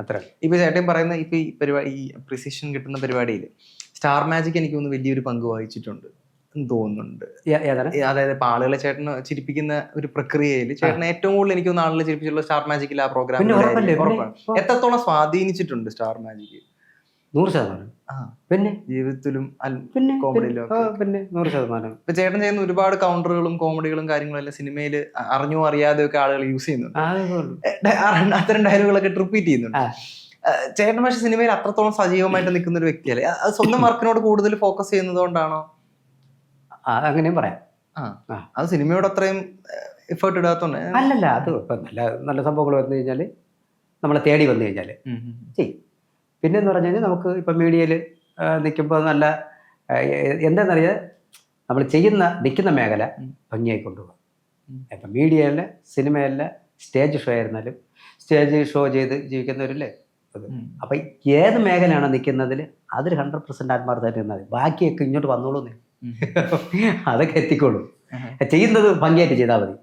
അത്ര. ഇപ്പൊ ചേട്ടൻ പറയുന്ന ഇപ്പൊ ഈ പരിപാടി, ഈ അപ്രിസിയേഷൻ കിട്ടുന്ന പരിപാടിയിൽ സ്റ്റാർ മാജിക് എനിക്ക് തോന്നുന്നു വലിയൊരു പങ്ക് വഹിച്ചിട്ടുണ്ട് എന്ന് തോന്നുന്നുണ്ട്. അതായത് ഇപ്പൊ ആളുകളെ ചേട്ടന് ചിരിപ്പിക്കുന്ന ഒരു പ്രക്രിയയിൽ ചേട്ടന് ഏറ്റവും കൂടുതൽ എനിക്ക് തോന്നുന്നു ആളുകളെ ചിരിപ്പിച്ചുള്ള സ്റ്റാർ മാജിക്കിൽ ആ പ്രോഗ്രാം എത്രത്തോളം സ്വാധീനിച്ചിട്ടുണ്ട് സ്റ്റാർ മാജിക്? 100%. പിന്നെ ജീവിതത്തിലും പിന്നെ കോമഡിയിലും പിന്നെ 100%. ഇപ്പൊ ചേട്ടൻ ചെയ്യുന്ന ഒരുപാട് കൗണ്ടറുകളും കോമഡികളും കാര്യങ്ങളും എല്ലാം സിനിമയിൽ അറിഞ്ഞോ അറിയാതെയോ ഒക്കെ ആളുകൾ യൂസ് ചെയ്യുന്നുണ്ട്. അത്തരം ഡയലോഗുകളൊക്കെ റിപ്പീറ്റ് ചെയ്യുന്നുണ്ട്. ചേട്ടൻ പക്ഷെ സിനിമയിൽ അത്രത്തോളം സജീവമായിട്ട് നിൽക്കുന്ന ഒരു വ്യക്തിയല്ലേ? അത് സ്വന്തം വർക്കിനോട് കൂടുതൽ ഫോക്കസ് ചെയ്യുന്നത് കൊണ്ടാണോ? അങ്ങനെയും പറയാം. അത് സിനിമയോട് അത്രയും എഫേർട്ട് ഇടാത്തോണ്ട് അല്ലല്ല. അത് ഇപ്പം നല്ല നല്ല സംഭവങ്ങൾ വന്നു കഴിഞ്ഞാൽ നമ്മളെ തേടി വന്നു കഴിഞ്ഞാൽ ചെയ്യും. പിന്നെന്ന് പറഞ്ഞു കഴിഞ്ഞാൽ നമുക്ക് ഇപ്പം മീഡിയയിൽ നിൽക്കുമ്പോൾ നല്ല എന്താണെന്നറിയാം, നമ്മൾ നിൽക്കുന്ന മേഖല ഭംഗിയായി കൊണ്ടുപോകാം. ഇപ്പം മീഡിയയല്ല, സിനിമയല്ല, സ്റ്റേജ് ഷോ ആയിരുന്നാലും സ്റ്റേജ് ഷോ ചെയ്ത് ജീവിക്കുന്നവരില്ലേ അത്. അപ്പം ഏത് മേഖലയാണോ നിൽക്കുന്നതിൽ അതിൽ 100% ആത്മാർത്ഥമായിട്ട് നിന്നാൽ മതി. ബാക്കിയൊക്കെ ഇങ്ങോട്ട് വന്നോളൂ, അതൊക്കെ എത്തിക്കോളൂ. ചെയ്യുന്നത് ഭംഗിയായിട്ട് ചെയ്താൽ മതി.